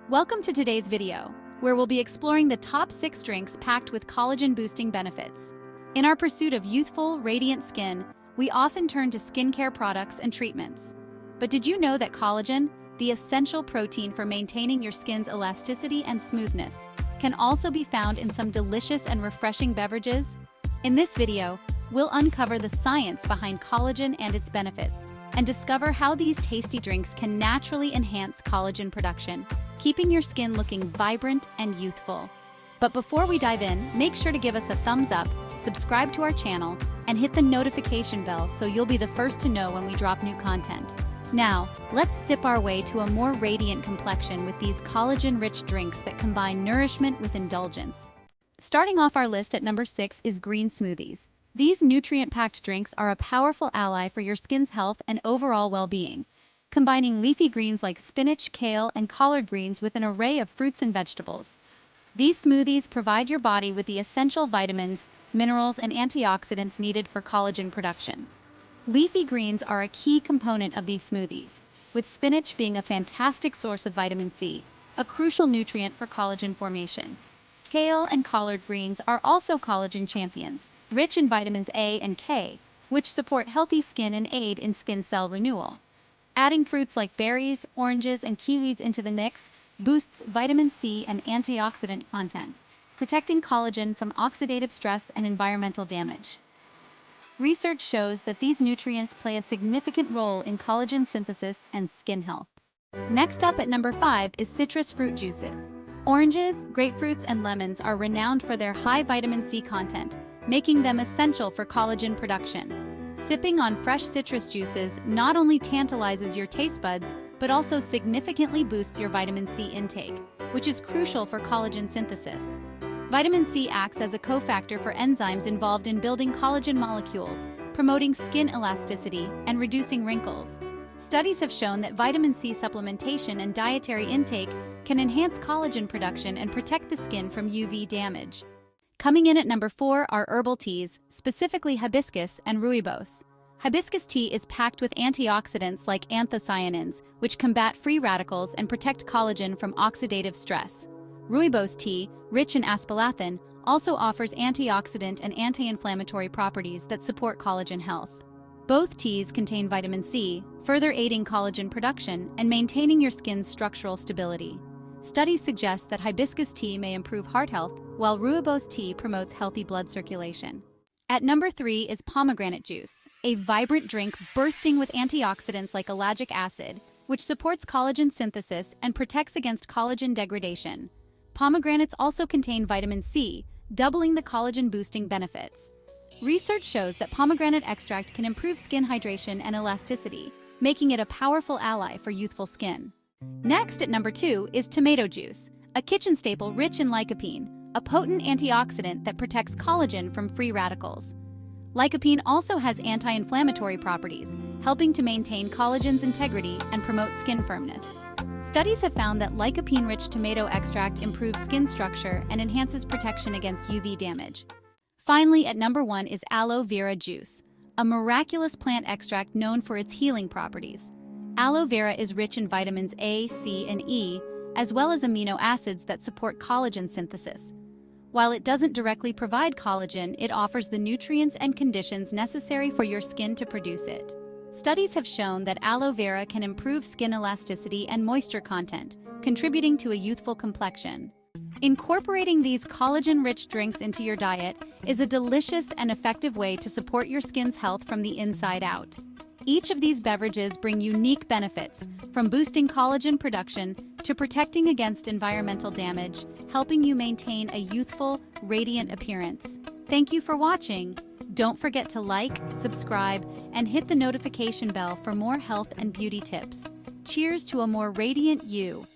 Welcome to today's video, where we'll be exploring the top 6 drinks packed with collagen-boosting benefits. In our pursuit of youthful, radiant skin, we often turn to skincare products and treatments. But did you know that collagen, the essential protein for maintaining your skin's elasticity and smoothness, can also be found in some delicious and refreshing beverages? In this video, we'll uncover the science behind collagen and its benefits, and discover how these tasty drinks can naturally enhance collagen production, keeping your skin looking vibrant and youthful. But before we dive in, make sure to give us a thumbs up, subscribe to our channel, and hit the notification bell so you'll be the first to know when we drop new content. Now, let's sip our way to a more radiant complexion with these collagen-rich drinks that combine nourishment with indulgence. Starting off our list at number 6 is green smoothies. These nutrient-packed drinks are a powerful ally for your skin's health and overall well-being, combining leafy greens like spinach, kale, and collard greens with an array of fruits and vegetables. These smoothies provide your body with the essential vitamins, minerals, and antioxidants needed for collagen production. Leafy greens are a key component of these smoothies, with spinach being a fantastic source of vitamin C, a crucial nutrient for collagen formation. Kale and collard greens are also collagen champions, rich in vitamins A and K, which support healthy skin and aid in skin cell renewal. Adding fruits like berries, oranges, and kiwis into the mix boosts vitamin C and antioxidant content, protecting collagen from oxidative stress and environmental damage. Research shows that these nutrients play a significant role in collagen synthesis and skin health. Next up at number 5 is citrus fruit juices. Oranges, grapefruits, and lemons are renowned for their high vitamin C content, making them essential for collagen production. Sipping on fresh citrus juices not only tantalizes your taste buds, but also significantly boosts your vitamin C intake, which is crucial for collagen synthesis. Vitamin C acts as a cofactor for enzymes involved in building collagen molecules, promoting skin elasticity and reducing wrinkles. Studies have shown that vitamin C supplementation and dietary intake can enhance collagen production and protect the skin from UV damage. Coming in at number 4 are herbal teas, specifically hibiscus and rooibos. Hibiscus tea is packed with antioxidants like anthocyanins, which combat free radicals and protect collagen from oxidative stress. Rooibos tea, rich in aspartame, also offers antioxidant and anti-inflammatory properties that support collagen health. Both teas contain vitamin C, further aiding collagen production and maintaining your skin's structural stability. Studies suggest that hibiscus tea may improve heart health, while rooibos tea promotes healthy blood circulation. At number 3 is pomegranate juice, a vibrant drink bursting with antioxidants like ellagic acid, which supports collagen synthesis and protects against collagen degradation. Pomegranates also contain vitamin C, doubling the collagen-boosting benefits. Research shows that pomegranate extract can improve skin hydration and elasticity, making it a powerful ally for youthful skin. Next at number 2 is tomato juice, a kitchen staple rich in lycopene, a potent antioxidant that protects collagen from free radicals. Lycopene also has anti-inflammatory properties, helping to maintain collagen's integrity and promote skin firmness. Studies have found that lycopene-rich tomato extract improves skin structure and enhances protection against UV damage. Finally, at number 1 is aloe vera juice, a miraculous plant extract known for its healing properties. Aloe vera is rich in vitamins A, C, and E, as well as amino acids that support collagen synthesis. While it doesn't directly provide collagen, it offers the nutrients and conditions necessary for your skin to produce it. Studies have shown that aloe vera can improve skin elasticity and moisture content, contributing to a youthful complexion. Incorporating these collagen-rich drinks into your diet is a delicious and effective way to support your skin's health from the inside out. Each of these beverages bring unique benefits, from boosting collagen production to protecting against environmental damage, helping you maintain a youthful, radiant appearance. Thank you for watching. Don't forget to like, subscribe, and hit the notification bell for more health and beauty tips. Cheers to a more radiant you.